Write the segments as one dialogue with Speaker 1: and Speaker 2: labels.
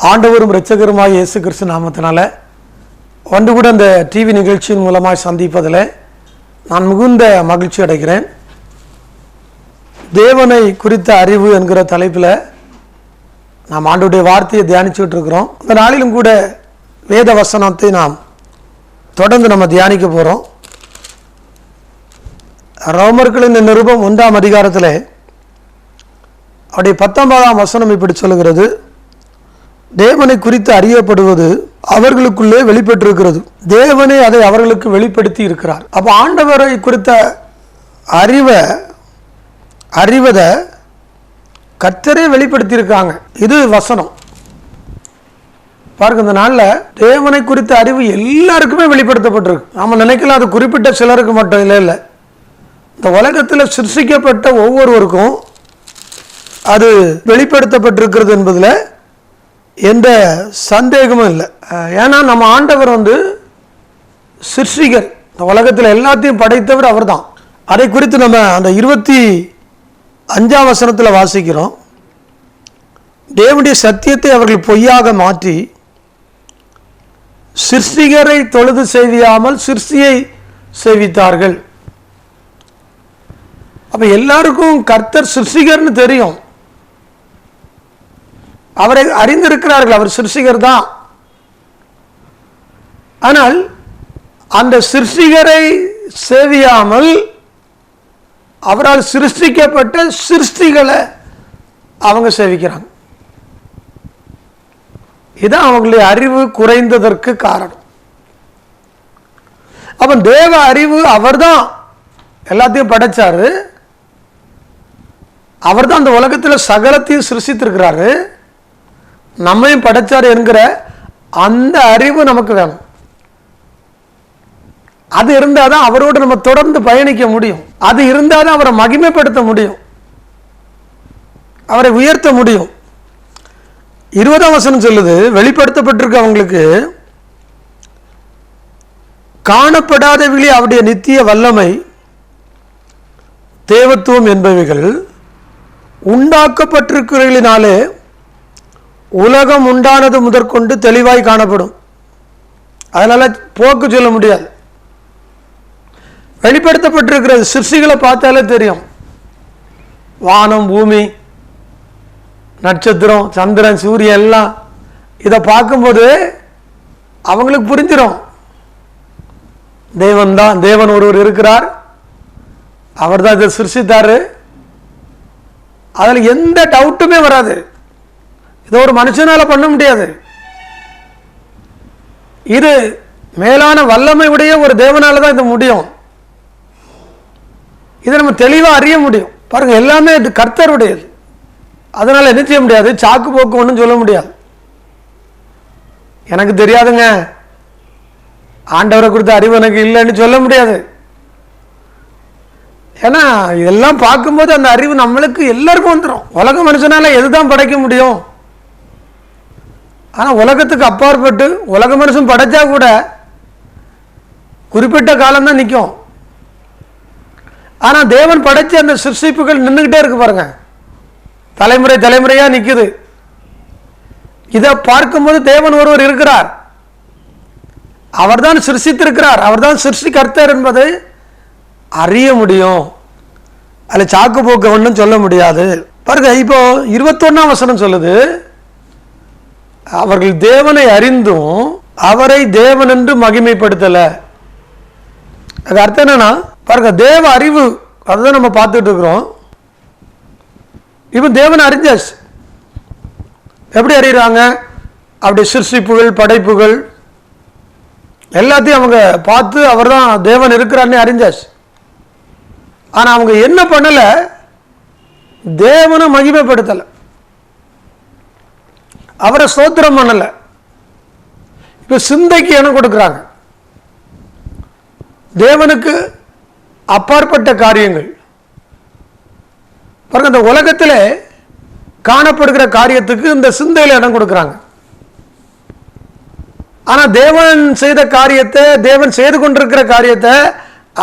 Speaker 1: ஆண்டவரும் இரட்சகருமாய் இயேசு கிறிஸ்து நாமத்தினால ஒன்று கூட இந்த டிவி நிகழ்ச்சியின் மூலமாக சந்திப்பதில் நான் மிகுந்த மகிழ்ச்சி அடைகிறேன். தேவனை குறித்த அறிவு என்கிற தலைப்பில் நாம் ஆண்டவருடைய வார்த்தையை தியானிச்சுட்டு இருக்கிறோம். இந்த நாளிலும் கூட வேத வசனத்தை நாம் தொடர்ந்து நம்ம தியானிக்க போகிறோம். ரோமர்களின் நிருபம் 1ஆம் அதிகாரத்தில் அவருடைய 19ஆம் வசனம் இப்படி சொல்லுகிறது: தேவனை குறித்து அறியப்படுவது அவர்களுக்குள்ளே வெளிப்பட்டிருக்கிறது, தேவனே அதை அவர்களுக்கு வெளிப்படுத்தி இருக்கிறார். அப்போ ஆண்டவரை குறித்த அறிவதை கர்த்தரே வெளிப்படுத்தி இருக்காங்க. இது வசனம் பாருங்க. இந்த நாளில் தேவனை குறித்த அறிவு எல்லாருக்குமே வெளிப்படுத்தப்பட்டிருக்கு. நாம் நினைக்கலாம் அது குறிப்பிட்ட சிலருக்கு மட்டும் இல்லை. இந்த உலகத்தில் சிருஷ்டிக்கப்பட்ட ஒவ்வொருவருக்கும் அது வெளிப்படுத்தப்பட்டிருக்கிறது என்பதில் எந்த சந்தேகமும் இல்லை. ஏன்னா நம்ம ஆண்டவர் சிருஷ்டிகர், இந்த உலகத்தில் எல்லாத்தையும் படைத்தவர் அவர் தான். அதை குறித்து நம்ம அந்த 25ஆம் வசனத்தில் வாசிக்கிறோம். தேவனுடைய சத்தியத்தை அவர்கள் பொய்யாக மாற்றி சிருஷ்டிகரை தொழுது செய்யாமல் சிருஷ்டியை சேவித்தார்கள். அப்போ எல்லாருக்கும் கர்த்தர் சிருஷ்டிகர்னு தெரியும், அவரை அறிந்திருக்கிறார்கள், அவர் சிருஷ்டிகர் தான். ஆனால் அந்த சிருஷ்டிகரை சேவியாமல் அவரால் சிருஷ்டிக்கப்பட்ட சிருஷ்டிகளை அவங்க சேவிக்கிறாங்க. இதுதான் அவங்களுடைய அறிவு குறைந்ததற்கு காரணம். அப்ப தேவ அறிவு, அவர் தான் எல்லாத்தையும் படைச்சாரு, அவர் தான் அந்த உலகத்தில் சகலத்தையும் சிருஷ்டித்திருக்கிறாரு, நம்மையும் படைச்சாரு என்கிற அந்த அறிவு நமக்கு வேணும். அது இருந்தால் தான் அவரோடு நம்ம தொடர்ந்து பயணிக்க முடியும். அது இருந்தால் தான் அவரை மகிமைப்படுத்த முடியும், அவரை உயர்த்த முடியும். 20ஆம் வசனம் சொல்லுது, வெளிப்படுத்தப்பட்டிருக்க அவங்களுக்கு காணப்படாதவர்களே அவருடைய நித்திய வல்லமை தேவத்துவம் என்பவைகள் உண்டாக்கப்பட்டிருக்கிறதினாலே உலகம் உண்டானது முதற்கொண்டு தெளிவாய் காணப்படும். அதனால போக்கு சொல்ல முடியாது. வெளிப்படுத்தப்பட்டிருக்கிற சிருஷ்டிகளை பார்த்தாலே தெரியும். வானம், பூமி, நட்சத்திரம், சந்திரன், சூரியன் எல்லாம் இதை பார்க்கும்போது அவங்களுக்கு புரிஞ்சிடும், தேவன் தான், தேவன் ஒருவர் இருக்கிறார், அவர் தான் இதை சிருஷ்டித்தாரு. அதில் எந்த டவுட்டுமே வராது. இதை ஒரு மனுஷனால பண்ண முடியாது. இது மேலான வல்லமை உடைய ஒரு தேவனால தான் இது முடியும். இதை நம்ம தெளிவாக அறிய முடியும். பாருங்க, எல்லாமே இது கர்த்தருடையது. அதனால என்ன செய்ய முடியாது, சாக்கு போக்கு ஒன்றும் சொல்ல முடியாது. எனக்கு தெரியாதுங்க, ஆண்டவரை குறித்த அறிவு எனக்கு இல்லைன்னு சொல்ல முடியாது. ஏன்னா இதெல்லாம் பார்க்கும்போது அந்த அறிவு நம்மளுக்கு எல்லாருக்கும் வந்துடும். உலக மனுஷனால எதுதான் படைக்க முடியும்? ஆனால் உலகத்துக்கு அப்பாற்பட்டு உலக மனுஷன் படைச்சா கூட குறிப்பிட்ட காலம்தான் நிற்கும். ஆனால் தேவன் படைச்ச அந்த சிருஷ்டிப்புகள் நின்றுக்கிட்டே இருக்கு பாருங்க, தலைமுறை தலைமுறையாக நிற்குது. இதை பார்க்கும்போது தேவன் ஒருவர் இருக்கிறார், அவர்தான் சிருஷ்டித்திருக்கிறார், அவர்தான் சிருஷ்டிகர்த்தர் என்பதை அறிய முடியும். அதில் சாக்கு போக்கு ஒன்றும் சொல்ல முடியாது. பாருங்க, இப்போ 21ஆம் வசனம் சொல்லுது, அவர்கள் தேவனை அறிந்தும் அவரை தேவன் என்று மகிமைப்படுத்தல. அது அர்த்தம் என்னன்னா, பாருங்க, தேவ அறிவு அதுதான் நம்ம பார்த்துட்டு இருக்கிறோம். இப்போ தேவனை அறிஞ்சாச்சு. எப்படி அறிகிறாங்க? அப்படி சிருஷ்டிப்புகள், படைப்புகள் எல்லாத்தையும் அவங்க பார்த்து அவர் தான் தேவன் இருக்கிறார்னே அறிஞ்சாச்சு. ஆனால் அவங்க என்ன பண்ணல, தேவனை மகிமைப்படுத்தலை, அவரை ஸ்தோத்திரம் பண்ணல. இப்போ சிந்தைக்கு இடம் கொடுக்குறாங்க. தேவனுக்கு அப்பாற்பட்ட காரியங்கள் பாருங்க, இந்த உலகத்தில் காணப்படுகிற காரியத்துக்கு இந்த சிந்தையில் இடம் கொடுக்குறாங்க. ஆனால் தேவன் செய்த காரியத்தை, தேவன் செய்து கொண்டிருக்கிற காரியத்தை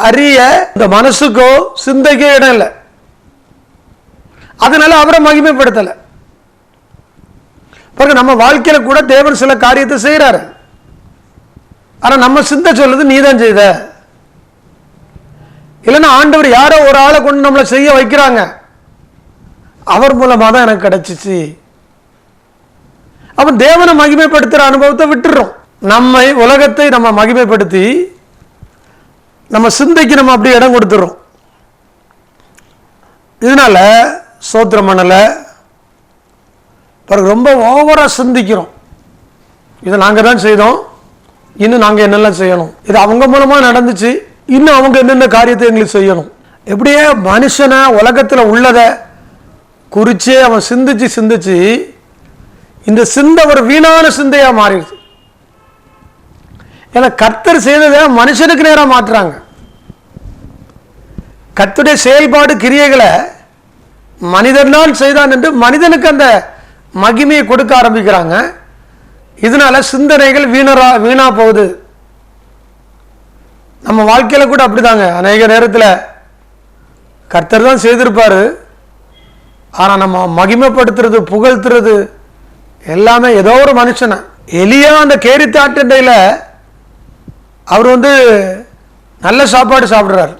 Speaker 1: அறிய இந்த மனசுக்கோ சிந்தைக்கோ இடம் இல்லை. அதனால அவரை மகிமைப்படுத்தலை. பாருங்க, நம்ம வாழ்க்கையில கூட தேவன் சில காரியத்தை செய்யறாரு. ஆனா நம்ம சிந்தை சொல்லுது நீ தான் செய்த. இல்லைன்னா ஆண்டவர் யாரோ ஒரு ஆளை கொண்டு நம்மளை செய்ய வைக்கிறாங்க, அவர் மூலமா தான் எனக்கு கிடைச்சிச்சு. அப்ப தேவனை மகிமைப்படுத்துற அனுபவத்தை விட்டுறோம். நம்மை உலகத்தை நம்ம மகிமைப்படுத்தி நம்ம சிந்தைக்கு நம்ம அப்படி இடம் கொடுத்துறோம். இதனால சோத்திரம் பண்ணல, பிறகு ரொம்ப ஓவரா சிந்திக்கிறோம். இதை நாங்கள் தான் செய்தோம், இன்னும் நாங்கள் என்னெல்லாம் செய்யணும், இது அவங்க மூலமா நடந்துச்சு, இன்னும் அவங்க என்னென்ன காரியத்தை எங்களுக்கு செய்யணும். எப்படியே மனுஷனை உலகத்தில் உள்ளதை குறிச்சே அவன் சிந்திச்சு சிந்திச்சு இந்த சிந்தை ஒரு வீணான சிந்தையா மாறிடுச்சு. ஏன்னா கர்த்தர் செய்ததை மனுஷனுக்கு நேராக மாற்றுறாங்க. கர்த்தருடைய செயல்பாடு கிரியைகளை மனிதனால் செய்தான் என்று மனிதனுக்கு அந்த மகிமையை கொடுக்க ஆரம்பிக்கிறாங்க. இதனால சிந்தனைகள் வீணா போகுது. நம்ம வாழ்க்கையில கூட அப்படிதாங்க. அநேக நேரத்தில் கர்த்தர் தான் செய்திருப்பாரு, ஆனா நம்ம மகிமைப்படுத்துறது புகழ்த்துறது எல்லாமே ஏதோ ஒரு மனுஷனை. எலியா அந்த கேரித்தாட்டையில அவர் நல்ல சாப்பாடு சாப்பிடுறாரு,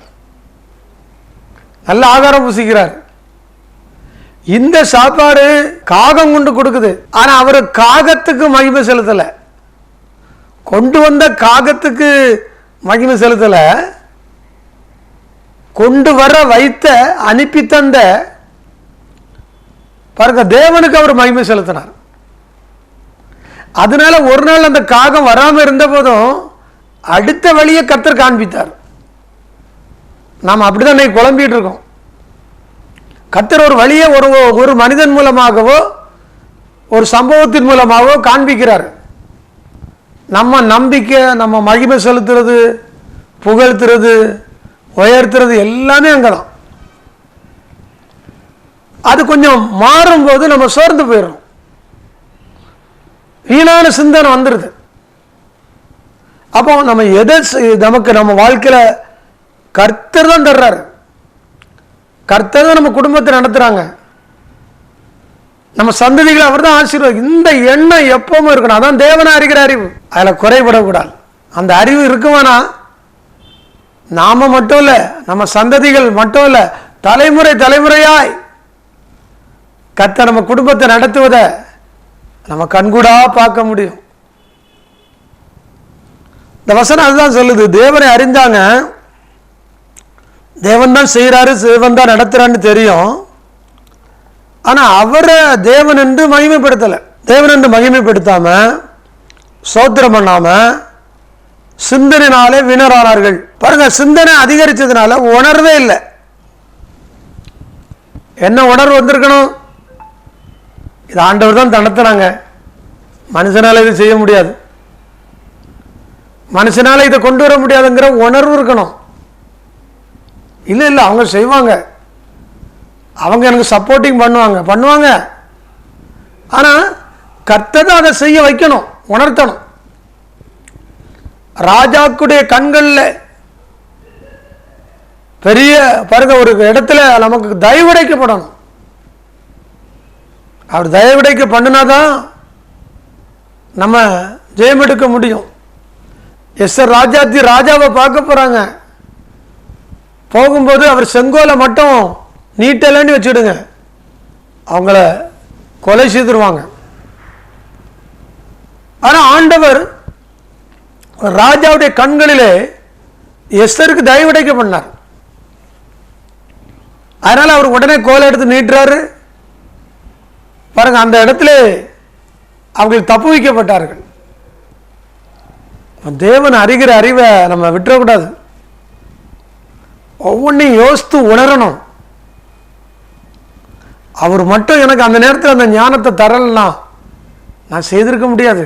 Speaker 1: நல்ல ஆகாரம் புசிக்கிறார். இந்த சாப்பாடு காகம் கொண்டு கொடுக்குது, ஆனா அவர் காகத்துக்கு மகிமை செலுத்தல, கொண்டு வந்த காகத்துக்கு மகிமை செலுத்தல, கொண்டு வர வைத்த அனுப்பி தந்த பாருங்க தேவனுக்கு அவர் மகிமை செலுத்தினார். அதனால ஒரு நாள் அந்த காகம் வராம இருந்த போதும் அடுத்த வழியை கர்த்தர் காண்பித்தார். நாம் அப்படிதான் இன்னைக்கு குழம்பிட்டு இருக்கோம். கர்த்தர் ஒரு வழியை ஒரு மனிதன் மூலமாகவோ ஒரு சம்பவத்தின் மூலமாகவோ காண்பிக்கிறார். நம்ம நம்பிக்கை, நம்ம மகிமை செலுத்துறது, புகழ்த்துறது, உயர்த்துறது எல்லாமே அங்கதான். அது கொஞ்சம் மாறும்போது நம்ம சோர்ந்து போயிடும், வீணான சிந்தனை வந்துடுது. அப்போ நம்ம நமக்கு நம்ம வாழ்க்கையில கர்த்தர் தான் தர்றாரு, கர்த்தர் தான் நம்ம குடும்பத்தை நடத்துறாங்க, நம்ம சந்ததிகளை அவர் தான் ஆசீர்வாதம். இந்த எண்ணம் எப்பவும் இருக்கணும். அதான் தேவனை அறிகிற அறிவு, அதில் குறைபடக்கூடாது. அந்த அறிவு இருக்குமானா நாம மட்டும் இல்லை, நம்ம சந்ததிகள் மட்டும் இல்லை, தலைமுறை தலைமுறையாய் கர்த்தர் நம்ம குடும்பத்தை நடத்துவதை நம்ம கண்கூடா பார்க்க முடியும். இந்த வசனம் அதுதான் சொல்லுது. தேவனை அறிந்தாங்க, தேவன் தான் செய்யறாரு, தேவன் தான் நடத்துறான்னு தெரியும். ஆனா அவரை தேவன் என்று மகிமைப்படுத்தலை. தேவன் என்று மகிமைப்படுத்தாம சோத்திரம் பண்ணாம சிந்தனைனாலே வீணரானார்கள். பாருங்க, சிந்தனை அதிகரிச்சதுனால உணர்வே இல்லை. என்ன உணர்வு வந்திருக்கணும்? இது ஆண்டவர் தான் நடத்துறாங்க, மனுஷனால இது செய்ய முடியாது, மனுஷனால இதை கொண்டு வர முடியாதுங்கிற உணர்வு இருக்கணும். இல்லை இல்லை, அவங்க செய்வாங்க, அவங்க எனக்கு சப்போர்ட்டிங் பண்ணுவாங்க. ஆனா கர்த்தர் தான் அதை செய்ய வைக்கணும், உணர்த்தணும். ராஜாக்குடைய கண்களில் பெரிய பாருங்க ஒரு இடத்துல நமக்கு தயவுடைக்கப்படணும். அவர் தயவுடைக்க பண்ணினாதான் நம்ம ஜெயம் எடுக்க முடியும். எஸ்ஆர் ராஜாத்தி ராஜாவை பார்க்க போறாங்க, போகும்போது அவர் செங்கோலை மட்டும் நீட்டலன்னு வச்சுடுங்க, அவங்கள கொலை செய்துருவாங்க. ஆனா ஆண்டவர் ராஜாவுடைய கண்களிலே எஸ்தருக்கு தயவுடைக்க பண்ணார். அதனால அவர் உடனே கோலை எடுத்து நீட்டுறாரு. பாருங்க, அந்த இடத்துல அவர்கள் தப்பு வைக்கப்பட்டார்கள். தேவன் அறிகிற அறிவை நம்ம விட்டுறக்கூடாது, ஒவ்வொன்றையும் யோசித்து உணரணும். அவர் மட்டும் எனக்கு அந்த நேரத்தில் அந்த ஞானத்தை தரலன்னா நான் செய்திருக்க முடியாது.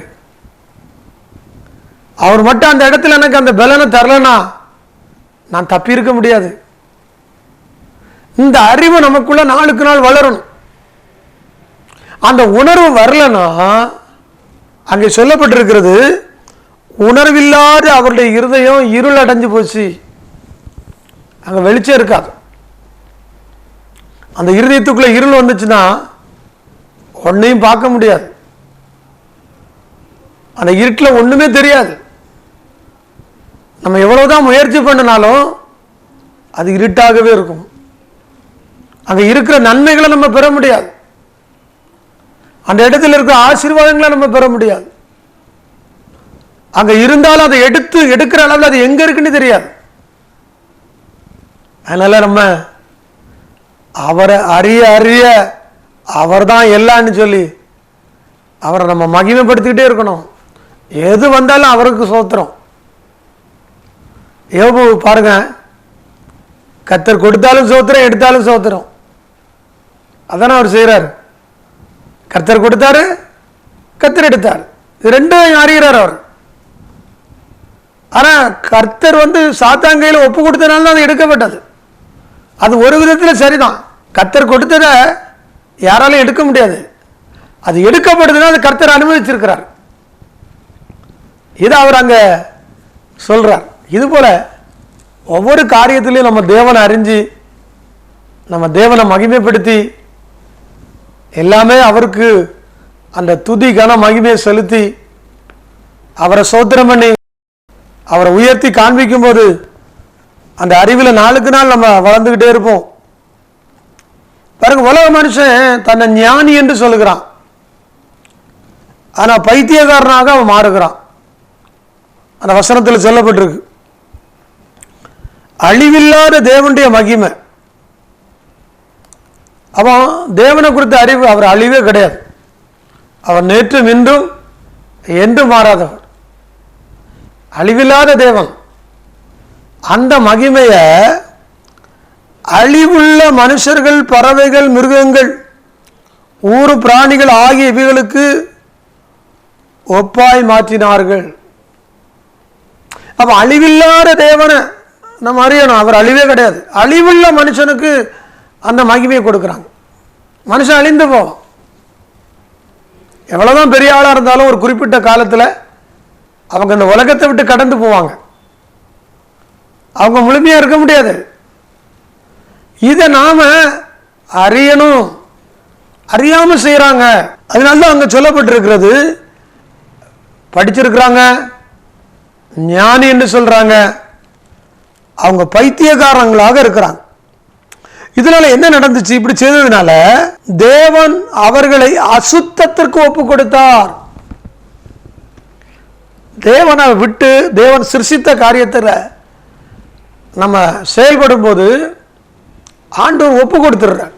Speaker 1: அவர் மட்டும் அந்த இடத்துல எனக்கு அந்த பலனை தரலனா நான் தப்பியிருக்க முடியாது. இந்த அறிவு நமக்குள்ள நாளுக்கு நாள் வளரணும். அந்த உணர்வு வரலனா அங்கே சொல்லப்பட்டிருக்கிறது, உணர்வில்லாத அவருடைய இருதயம் இருள் அடைஞ்சு போச்சு, அங்க வெளிச்சம் இருக்காது. அந்த இருதயத்துக்குள்ள இருள் வந்துச்சுன்னா ஒன்னையும் பார்க்க முடியாது. அந்த இருட்டில் ஒன்றுமே தெரியாது. நம்ம எவ்வளவுதான் முயற்சி பண்ணினாலும் அது இருட்டாகவே இருக்கும். அங்கே இருக்கிற நன்மைகளை நம்ம பெற முடியாது. அந்த இடத்துல இருக்கிற ஆசீர்வாதங்களை நம்ம பெற முடியாது. அங்கே இருந்தாலும் அதை எடுக்கிற அளவில் அது எங்கே இருக்குன்னு தெரியாது. அதனால நம்ம அவரை அறிய அவர் தான் எல்லான்னு சொல்லி அவரை நம்ம மகிமைப்படுத்திக்கிட்டே இருக்கணும். எது வந்தாலும் அவருக்கு ஸ்தோத்திரம். யோபு பாருங்க, கர்த்தர் கொடுத்தாலும் ஸ்தோத்திரம், எடுத்தாலும் ஸ்தோத்திரம். அதானே அவர் செய்கிறார். கர்த்தர் கொடுத்தாரு, கர்த்தர் எடுத்தார், இது ரெண்டும் அறிகிறார் அவர். ஆனால் கர்த்தர் சாத்தாங்கையில் ஒப்பு கொடுத்தனால தான் அது எடுக்கப்பட்டது. அது ஒரு விதத்தில் சரிதான். கர்த்தர் கொடுத்ததை யாராலும் எடுக்க முடியாது. அது எடுக்கப்படுதுன்னா அது கர்த்தர் அனுமதிச்சிருக்கிறார். இதை அவர் அங்கே சொல்றார். இது போல ஒவ்வொரு காரியத்திலையும் நம்ம தேவனை அறிஞ்சு நம்ம தேவனை மகிமைப்படுத்தி எல்லாமே அவருக்கு அந்த துதி கன மகிமையை செலுத்தி அவரை ஸ்தோத்திரம் பண்ணி அவரை உயர்த்தி காண்பிக்கும் போது அந்த அறிவில் நாளுக்கு நாள் நம்ம வளர்ந்துக்கிட்டே இருப்போம். பாருங்க, உலக மனுஷன் தன்னை ஞானி என்று சொல்லுகிறான், ஆனால் பைத்தியக்காரனாக அவன் மாறுகிறான். அந்த வசனத்தில் சொல்லப்பட்டிருக்கு, அழிவில்லாத தேவனுடைய மகிமை. அவன் தேவனை குறித்த அறிவு, அவர் அழிவே கிடையாது. அவர் நேற்றும் இன்றும் என்றும் மாறாதவர், அழிவில்லாத தேவன். அந்த மகிமையை அழிவுள்ள மனுஷர்கள், பறவைகள், மிருகங்கள், ஊரு பிராணிகள் ஆகிய இவைகளுக்கு ஒப்பாய் மாற்றினார்கள். அப்ப அழிவில்லாத தேவனை நம்ம அறியணும். அவர் அழிவே கிடையாது. அழிவுள்ள மனுஷனுக்கு அந்த மகிமையை கொடுக்குறாங்க. மனுஷன் அழிந்து போவான். எவ்வளவுதான் பெரிய ஆளா இருந்தாலும் ஒரு குறிப்பிட்ட காலத்தில் அவங்க இந்த உலகத்தை விட்டு கடந்து போவாங்க. அவங்க முழுமையா இருக்க முடியாது. இதை நாம அறியணும். அறியாம செய்யறாங்க. அதனால அங்க சொல்லப்பட்டிருக்கிறது, படிச்சிருக்கிறாங்க, ஞானி என்று சொல்றாங்க, அவங்க பைத்தியக்காரங்களாக இருக்கிறாங்க. இதனால என்ன நடந்துச்சு? இப்படி செய்ததுனால தேவன் அவர்களை அசுத்தத்திற்கு ஒப்பு கொடுத்தார். தேவனை விட்டு தேவன் சிருஷ்டித்த காரியத்தில் நம்ம செயல்படும் போது ஆண்டவர் ஒப்பு கொடுத்துடுறார்.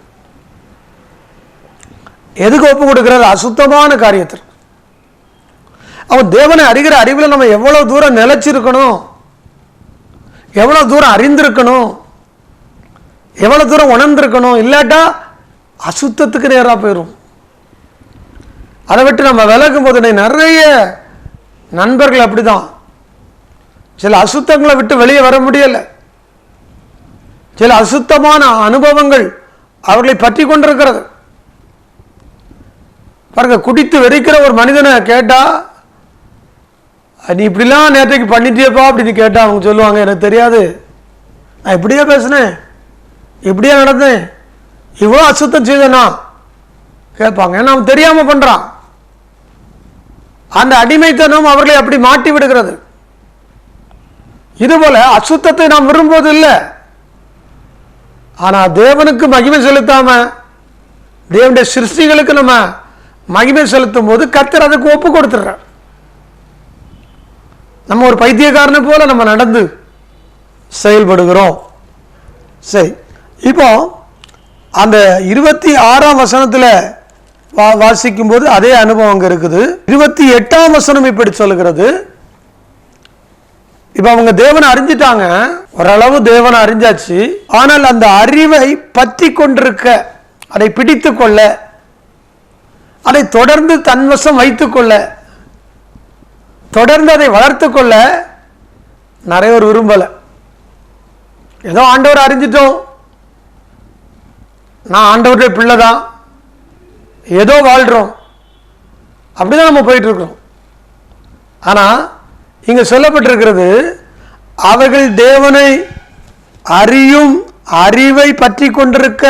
Speaker 1: எதுக்கு ஒப்பு கொடுக்கிறார்? அசுத்தமான காரியத்தில். அவன் தேவனை அறிகிற அறிவில் நம்ம எவ்வளவு தூரம் நிலைச்சிருக்கணும், எவ்வளவு தூரம் அறிந்திருக்கணும், எவ்வளவு தூரம் உணர்ந்திருக்கணும். இல்லாட்டா அசுத்தத்துக்கு நேராக போயிடும். அதை விட்டு நம்ம விலகும் போது நிறைய நண்பர்கள் அப்படிதான், சில அசுத்தங்களை விட்டு வெளியே வர முடியல. சில அசுத்தமான அனுபவங்கள் அவர்களை பற்றி கொண்டிருக்கிறது. பாருங்க, குடித்து வெறிக்கிற ஒரு மனிதனை கேட்டா, நீ இப்படிலாம் நேற்றைக்கு பண்ணிட்டியப்பா அப்படின்னு கேட்டா அவங்க சொல்லுவாங்க, எனக்கு தெரியாது, நான் இப்படியே பேசினேன், இப்படியே நடந்தேன், இவ்வளோ அசுத்தம் செய்தனா கேட்பாங்க. ஏன்னா அவன் தெரியாம பண்றான். அந்த அடிமைத்தனம் அவர்களை அப்படி மாட்டி விடுகிறது. இதுபோல அசுத்தத்தை நாம் விரும்புவது இல்லை. ஆனா தேவனுக்கு மகிமை செலுத்தாம தேவனுடைய சிருஷ்டிகளுக்கு நம்ம மகிமை செலுத்தும் போது கர்த்தர் அதுக்கு ஒப்பு கொடுத்துடுறார். நம்ம ஒரு பைத்தியக்காரனை போல நம்ம நடந்து செயல்படுகிறோம். சரி, இப்போ அந்த 26ஆம் வசனத்தில் வாசிக்கும் போது அதே அனுபவம் அங்க இருக்குது. 28ஆம் வசனம் இப்படி சொல்லுகிறது, இப்ப அவங்க தேவனை அறிஞ்சிட்டாங்க, ஓரளவு தேவனை அறிஞ்சாச்சு. ஆனால் அந்த அறிவை பற்றி கொண்டிருக்க, அதை பிடித்து கொள்ள, அதை தொடர்ந்து தன்வசம் வைத்துக் கொள்ள, தொடர்ந்து அதை வளர்த்து கொள்ள நிறைய பேர் விரும்பல. ஏதோ ஆண்டவர் அறிஞ்சிட்டோம், நான் ஆண்டவருடைய பிள்ளை தான், ஏதோ வாழ்றோம், அப்படிதான் நம்ம போயிட்டு இருக்கிறோம். ஆனா இங்க சொல்லப்பட்டிருக்கிறது, அவர்கள் தேவனை அறியும் அறிவை பற்றி கொண்டிருக்க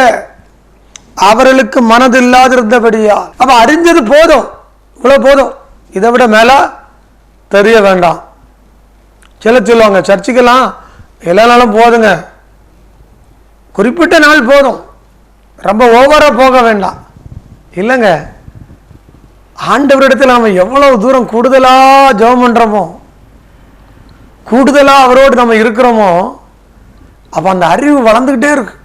Speaker 1: அவர்களுக்கு மனது இல்லாதிருந்தபடியா. அப்ப அறிஞ்சது போதும், இவ்வளவு போதும், இதை விட மேல தெரிய வேண்டாம். சொல்லுவாங்க சர்ச்சுக்கெல்லாம் எல்லா நாளும் போதுங்க, குறிப்பிட்ட நாள் போதும், ரொம்ப ஓவராக போக வேண்டாம். இல்லைங்க, ஆண்டவரிடத்தில் நாம் எவ்வளவு தூரம் கூடுதலாக ஜெபம் பண்ணுறோமோ, கூடுதலாக அவரோடு நம்ம இருக்கிறோமோ, அப்போ அந்த அறிவு வளர்ந்துக்கிட்டே இருக்கு.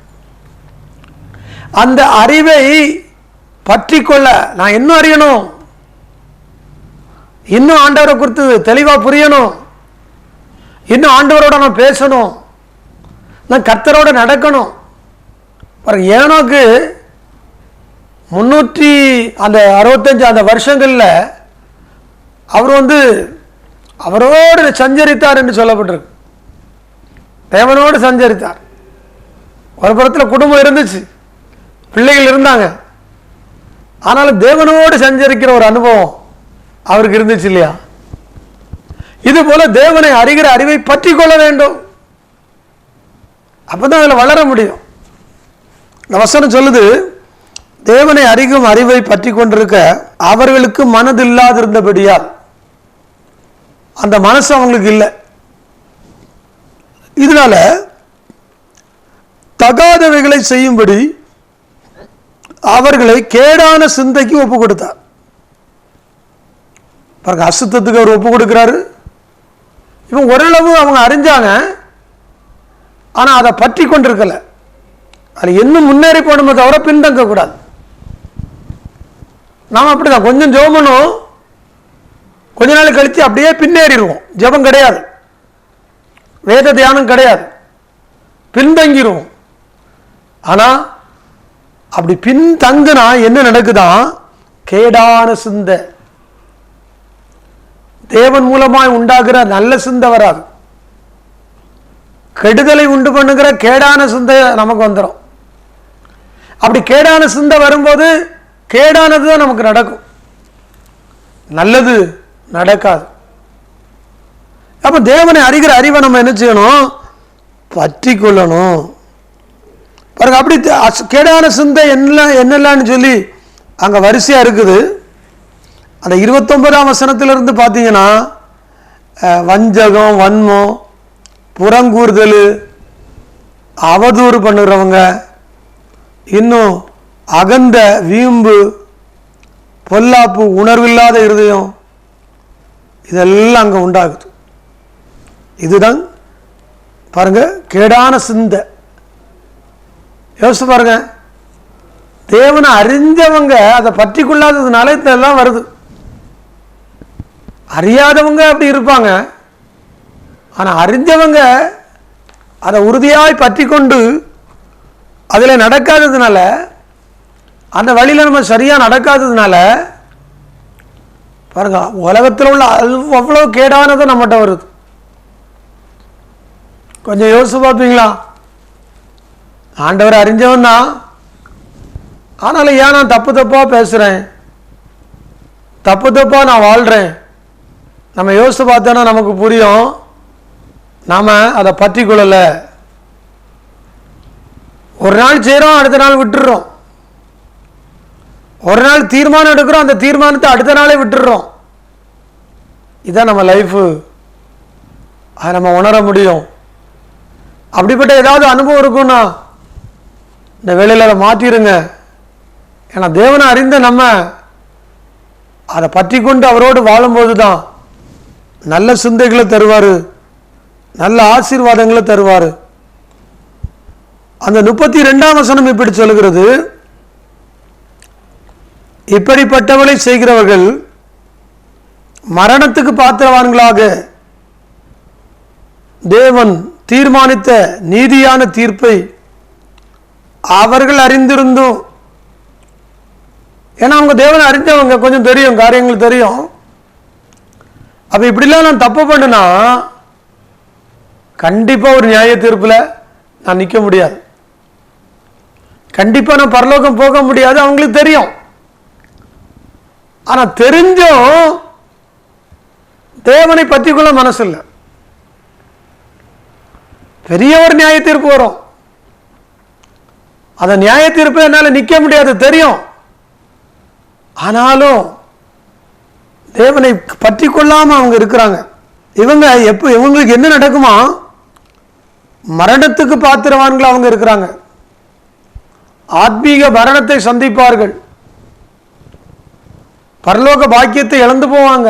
Speaker 1: அந்த அறிவை பற்றி கொள்ள நான் இன்னும் அறியணும், இன்னும் ஆண்டவரை குறித்து தெளிவாக புரியணும், இன்னும் ஆண்டவரோட நான் பேசணும், நான் கர்த்தரோட நடக்கணும். ஏனோக்கு 365 அந்த வருஷங்களில் அவர் அவரோடு சஞ்சரித்தார் என்று சொல்லப்பட்டிருக்கு. தேவனோடு சஞ்சரித்தார். ஒரு புறத்தில் குடும்பம் இருந்துச்சு, பிள்ளைகள் இருந்தாங்க, ஆனாலும் தேவனோடு சஞ்சரிக்கிற ஒரு அனுபவம் அவருக்கு இருந்துச்சு இல்லையா? இது போல தேவனை அறிகிற அறிவை பற்றி கொள்ள வேண்டும். அப்பதான் அதில் வளர முடியும். இந்த வசனம் சொல்லுது, தேவனை அறிகும் அறிவை பற்றி கொண்டிருக்க அவர்களுக்கு மனதில்லாதிருந்தபடியால், அந்த மனசு அவங்களுக்கு இல்லை. இதனால தகாதவைகளை செய்யும்படி அவர்களை கேடான சிந்தைக்கு ஒப்பு கொடுத்தார். பாருங்க, அசுத்தத்துக்கு அவர் ஒப்பு கொடுக்கிறாரு. இவங்க ஓரளவு அவங்க அறிஞ்சாங்க, ஆனால் அதை பற்றி கொண்டிருக்கல. அது இன்னும் முன்னேறி போகணுமே தவிர பின்தங்க கூடாது. நாம் அப்படிதான் கொஞ்சம் ஜெபம் பண்ணுவோம், கொஞ்ச நாள் கழித்து அப்படியே பின்னேறிடுவோம். ஜெபம் கிடையாது, வேத தியானம் கிடையாது, பின்தங்கிடுவோம். ஆனால் அப்படி பின்தங்குனா என்ன நடக்குதான்? கேடான சிந்தை, தேவன் மூலமாய் உண்டாகிற நல்ல சிந்தை வராது. கெடுதலை உண்டு பண்ணுகிற கேடான சிந்தை நமக்கு வந்துடும். அப்படி கேடான சிந்தை வரும்போது கேடானது தான் நமக்கு நடக்கும், நல்லது நடக்காது. அப்ப தேவனை அறிகிற அறிவை நம்ம என்ன செய்யணும்? பற்றி கொள்ளணும். பாருங்க, அப்படி கேடான சிந்தை என்னெல்லாம்னு சொல்லி அங்க வரிசையா இருக்குது. அந்த 29ஆம் வசனத்திலிருந்து பார்த்தீங்கன்னா, வஞ்சகம், வன்மம், புறங்கூறுதல், அவதூறு பண்ணுறவங்க, இன்னும் அகந்த வீம்பு, பொல்லாப்பு, உணர்வில்லாத இருதயம், இதெல்லாம் அங்கே உண்டாகுது. இதுதான் பாருங்க கேடான சிந்தை. யோசிச்சு பாருங்க, தேவனை அறிஞ்சவங்க அதை பற்றி கொள்ளாததுனால இதெல்லாம் வருது. அறியாதவங்க அப்படி இருப்பாங்க, ஆனால் அறிஞ்சவங்க அதை உறுதியாய் பற்றி கொண்டு அதில் நடக்காததுனால, அந்த வழியில் நம்ம சரியாக நடக்காததுனால பாருங்க, உலகத்தில் உள்ள அவ்வளோ கேடானது நம்மகிட்ட வருது. கொஞ்சம் யோசிச்சு பார்ப்பீங்களா? ஆண்டவர் அறிஞ்சவன் தான், ஆனாலும் ஏன் நான் தப்பு தப்பாக பேசுகிறேன், தப்பு தப்பாக நான் வாழ்கிறேன்? நம்ம யோசித்து பார்த்தோன்னா நமக்கு புரியும், நாம் அதை பற்றி கொள்ளலை. ஒரு நாள் செய்கிறோம், அடுத்த நாள் விட்டுடுறோம். ஒரு நாள் தீர்மானம் எடுக்கிறோம், அந்த தீர்மானத்தை அடுத்த நாளே விட்டுடுறோம். இதுதான் நம்ம லைஃபு. அதை நம்ம உணர முடியும். அப்படிப்பட்ட ஏதாவது அனுபவம் இருக்குன்னா இந்த வேலையில் அதை மாற்றிடுங்க. ஏன்னா தேவனை அறிந்த நம்ம அதை பற்றி கொண்டு அவரோடு வாழும்போது தான் நல்ல சிந்தைகளை தருவார், நல்ல ஆசீர்வாதங்களை தருவார். அந்த 32ஆம் வசனம் இப்படி சொல்லுகிறது, இப்படிப்பட்டவளை செய்கிறவர்கள் மரணத்துக்கு பாத்திரவான்களாக தேவன் தீர்மானித்த நீதியான தீர்ப்பை அவர்கள் அறிந்திருந்தும், ஏன்னா அவங்க தேவனை அறிஞ்சவங்க, கொஞ்சம் தெரியும், காரியங்கள் தெரியும். அப்ப இப்படிலாம் நான் தப்பு பண்ணுனா கண்டிப்பா ஒரு நியாய தீர்ப்புல நான் நிற்க முடியாது, கண்டிப்பா நான் பரலோகம் போக முடியாது, அவங்களுக்கு தெரியும். ஆனா தெரிஞ்சும் தேவனை பற்றிக்குள்ள மனசு இல்லை. பெரிய ஒரு நியாய தீர்ப்பு வரும், அந்த நியாய தீர்ப்பு என்னால நிற்க முடியாது தெரியும். ஆனாலும் தேவனை பற்றி கொள்ளாமல் அவங்க இருக்கிறாங்க. இவங்களுக்கு என்ன நடக்குமா? மரணத்துக்கு பாத்திரவான்கள் அவங்க இருக்கிறாங்க. ஆத்மீக மரணத்தை சந்திப்பார்கள். பரலோக பாக்கியத்தை இழந்து போவாங்க.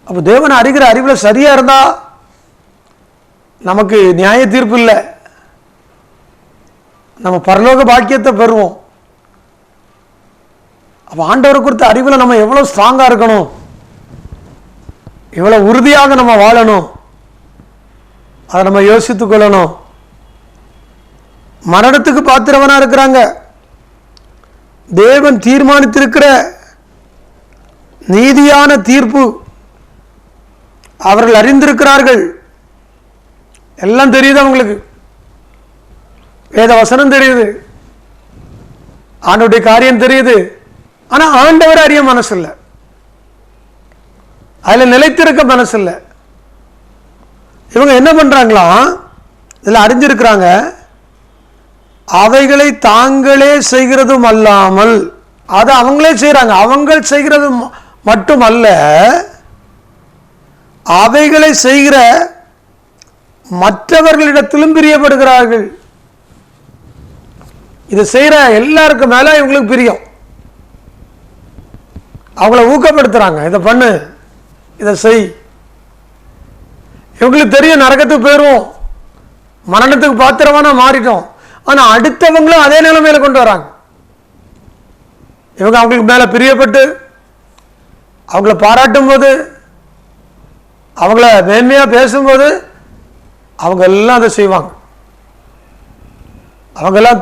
Speaker 1: அப்போ தேவனை அறிகிற அறிவில் சரியா இருந்தா நமக்கு நியாய தீர்ப்பு இல்லை, நம்ம பரலோக பாக்கியத்தை பெறுவோம். அப்போ ஆண்டவரை குறித்த அறிவில் நம்ம எவ்வளோ ஸ்ட்ராங்காக இருக்கணும், எவ்வளோ உறுதியாக நம்ம வாழணும், அதை நம்ம யோசித்துக் கொள்ளணும். மரணத்துக்கு பாத்திரவனா இருக்கிறாங்க. தேவன் தீர்மானித்திருக்கிற நீதியான தீர்ப்பு அவர்கள் அறிந்திருக்கிறார்கள். எல்லாம் தெரியுது அவங்களுக்கு. வேத வசனம் தெரியுது, ஆண்டவருடைய காரியம் தெரியுது. ஆனா ஆண்டவர் அறிய மனசு இல்லை, அதுல நிலைத்திருக்க மனசு இல்லை. இவங்க என்ன பண்றாங்களா? இதுல அறிஞ்சிருக்கிறாங்க. அவைகளை தாங்களே செய்கிறதும் அல்லாமல், அதை அவங்களே செய்யறாங்க. அவங்க செய்கிறது மட்டுமல்ல, அவைகளை செய்கிற மற்றவர்களிடத்திலும் பிரியப்படுகிறார்கள். இதை செய்யற எல்லாருக்கும் மேல இவங்களுக்கு பிரியம். அவங்கள ஊக்கப்படுத்துறாங்க, இதை பண்ணு, இதை செய். இவங்களுக்கு தெரியும் நரகத்துக்கு போயிடுவோம், மரணத்துக்கு பாத்திரமான மாறிட்டோம். ஆனா அடுத்தவங்களும் அதே நிலைமையில கொண்டு வராங்க. இவங்க அவங்களுக்கு மேல பிரியப்பட்டு அவங்கள பாராட்டும் போது, அவங்கள மேன்மையா பேசும்போது அவங்க எல்லாம் அதை செய்வாங்க. அவங்க எல்லாம்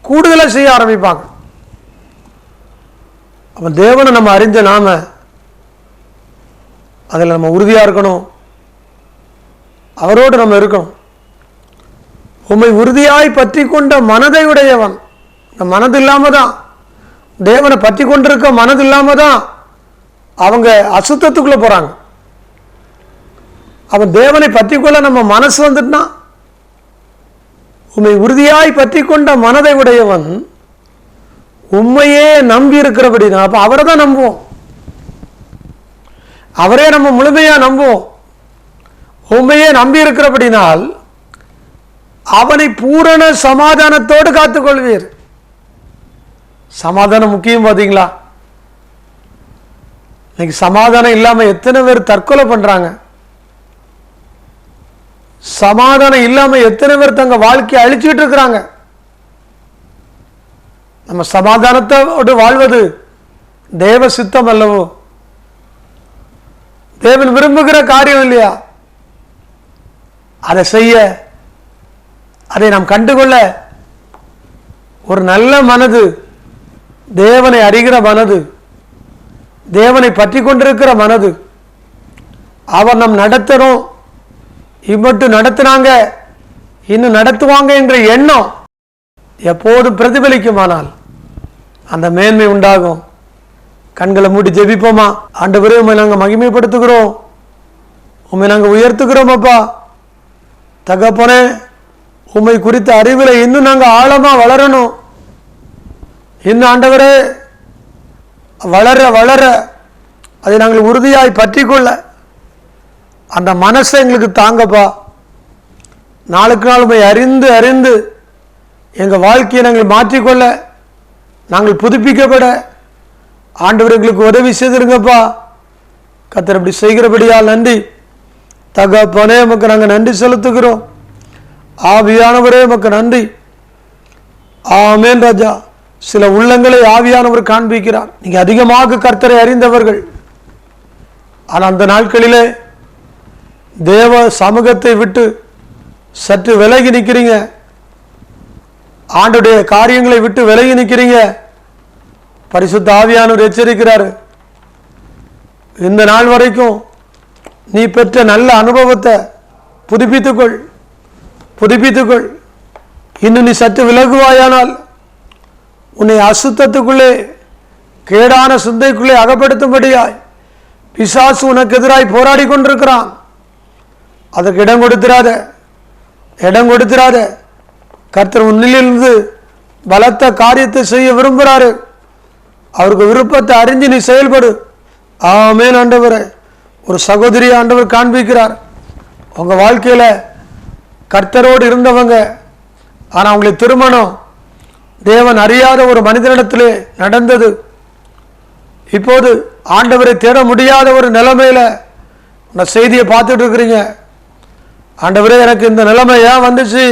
Speaker 1: கூடுதலாக செய்ய ஆரம்பிப்பாங்க. அப்ப தேவனை நம்ம அறிஞ்ச நாம அதில் நம்ம உறுதியா இருக்கணும், அவரோடு நம்ம இருக்கணும். உம்மை உறுதியாய் பற்றி கொண்ட மனதை உடையவன். மனது இல்லாம தான், தேவனை பற்றி கொண்டிருக்க மனது இல்லாம தான் அவங்க அசுத்தத்துக்குள்ள போறாங்க. அவன் தேவனை பற்றி கொள்ள நம்ம மனசு வந்துட்டுனா, உம்மை உறுதியாய் பற்றி கொண்ட மனதை உடையவன் உண்மையே நம்பி இருக்கிறபடினா, அப்ப அவரை தான் நம்புவோம், அவரே நம்ம முழுமையா நம்புவோம். உண்மையே நம்பி இருக்கிறபடினால் அவனை பூரண சமாதானத்தோடு காத்துக்கொள்வீர். சமாதானம் முக்கியம். பாத்தீங்களா, இன்னைக்கு சமாதானம் இல்லாம எத்தனை பேர் தற்கொலை பண்றாங்க, சமாதானம் இல்லாம எத்தனை பேர் தங்க வாழ்க்கையை அழிச்சுட்டு இருக்கிறாங்க. நம்ம சமாதானத்தோடு வாழ்வது தேவ சித்தம் அல்லவோ? தேவன் விரும்புகிற காரியம் இல்லையா? அதை செய்ய, அதை நாம் கண்டுகொள்ள ஒரு நல்ல மனது, தேவனை அறிகிற மனது, தேவனை பற்றி கொண்டிருக்கிற மனது, அவர் நம் நடத்தணும், இம்மட்டும் நடத்தினாங்க இன்னும் நடத்துவாங்க என்ற எண்ணம் எப்போதும் பிரதிபலிக்குமானால் அந்த மேன்மை உண்டாகும். கண்களை மூடி ஜெபிப்போமா? ஆண்டவரே, உம்மை நாங்கள் மகிமைப்படுத்துகிறோம், உம்மை நாங்கள் உயர்த்துகிறோம். அப்பா தகப்பனே, உம்மை குறித்த அறிவில் இன்னும் நாங்கள் ஆழமா வளரணும். இன்னும் ஆண்டவரே வளர வளர அதை நாங்கள் உறுதியாய் பற்றி கொள்ள அந்த மனசை எங்களுக்கு தாங்கப்பா. நாளுக்கு நாள் உம்மை அறிந்து அறிந்து எங்கள் வாழ்க்கையை நாங்கள் மாற்றிக்கொள்ள, நாங்கள் புதுப்பிக்கப்பட ஆண்டவர் எங்களுக்கு உதவி செய்திருங்கப்பா. கர்த்தர் அப்படி செய்கிறபடியால் நன்றி தகப்பனே, உமக்கு நாங்கள் நன்றி செலுத்துகிறோம். ஆவியானவரே உமக்கு நன்றி. ஆமென் ராஜா. சில உள்ளங்களை ஆவியானவர் காண்பிக்கிறார். நீங்க அதிகமாக கர்த்தரை அறிந்தவர்கள், ஆனால் அந்த நாட்களிலே தேவ சமூகத்தை விட்டு சற்று விலகி நிற்கிறீங்க, ஆண்டுடைய காரியங்களை விட்டு விலகி நிற்கிறீங்க. பரிசுத்த ஆவியானவர் எச்சரிக்கிறார், இந்த நாள் வரைக்கும் நீ பெற்ற நல்ல அனுபவத்தை புதுப்பித்துக்கொள், புதுப்பித்துக்கொள். இன்னும் நீ சற்று விலகுவாயானால் உன்னை அசுத்தத்துக்குள்ளே, கேடான சிந்தைக்குள்ளே அகப்படுத்தும்படியாய் பிசாசு உனக்கு எதிராய் போராடி கொண்டிருக்கிறான். அதற்கு இடம் கொடுத்திராத, இடம் கொடுத்திராத. கர்த்தர் உன்னிலிருந்து பலத்த காரியத்தை செய்ய விரும்புகிறாரு. அவருக்கு விருப்பத்தை அறிஞ்சு நீ செயல்படு. ஆமென். ஆண்டவரே, ஒரு சகோதரி ஆண்டவர் காண்பிக்கிறார். உங்க வாழ்க்கையில கர்த்தரோடு இருந்தவங்க, ஆனா அவங்களுக்கு திருமணம் தேவன் அறியாத ஒரு மனிதனிடத்திலே நடந்தது. இப்போது ஆண்டவரை தேட முடியாத ஒரு நிலைமையில இந்த செய்தியை பார்த்துட்டு இருக்கிறீங்க. ஆண்டவரே, எனக்கு இந்த நிலைமை ஏன் வந்துச்சு?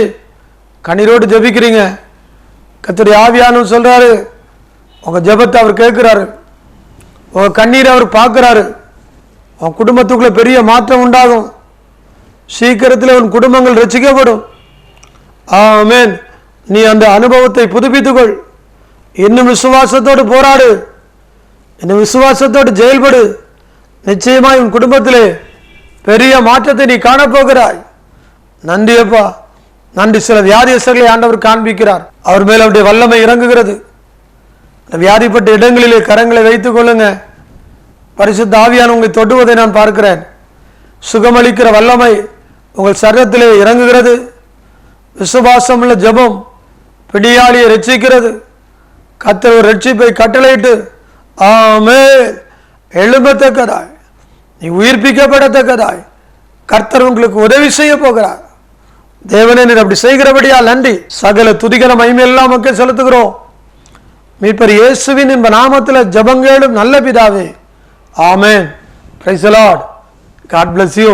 Speaker 1: கண்ணீரோடு ஜெபிக்கிறீங்க. கர்த்தருடைய ஆவியானவர் சொல்றாரு, உங்க ஜெபத்தை அவர் கேட்கிறாரு, உங்க கண்ணீரை அவர் பார்க்கிறாரு. உன் குடும்பத்துக்குள்ள பெரிய மாற்றம் உண்டாகும். சீக்கிரத்தில் உன் குடும்பங்கள் ரட்சிக்கப்படும். ஆமென். நீ அந்த அனுபவத்தை புதுப்பித்துக்கொள். இன்னும் விசுவாசத்தோடு போராடு, இன்னும் விசுவாசத்தோடு செயல்படு. நிச்சயமாய் உன் குடும்பத்திலே பெரிய மாற்றத்தை நீ காணப்போகிறாய். நன்றி அப்பா, நன்றி. சில வியாதியஸ்தர்களை ஆண்டவர் காண்பிக்கிறார். அவர் மேல் அவருடைய வல்லமை இறங்குகிறது. வியாதிப்பட்ட இடங்களிலே கரங்களை வைத்துக் கொள்ளுங்க. பரிசுத்த ஆவியான உங்களை தொடுவதை நான் பார்க்கிறேன். சுகமளிக்கிற வல்லமை உங்கள் சரீரத்திலே இறங்குகிறது. விசுவாசம் உள்ள ஜெபம் பிடியாளியை ரட்சிக்கிறது. கர்த்தர் ஒரு ரட்சிப்பை கட்டளையிட்டு ஆமென் எழும்பத்தக்கதாய், நீ உயிர்ப்பிக்கப்படத்தக்கதாய் கர்த்தர் உங்களுக்கு உதவி செய்ய போகிறார். தேவனே, நீர் அப்படி செய்கிறபடியா நன்றி. சகல துதிகர மகிமை எல்லாம் மக்கள் செலுத்துகிறோம். மீட்பர் இயேசுவின் இந்த நாமத்தில் ஜெபங்களும் நல்ல பிதாவே. ஆமென். Praise the lord. God bless you.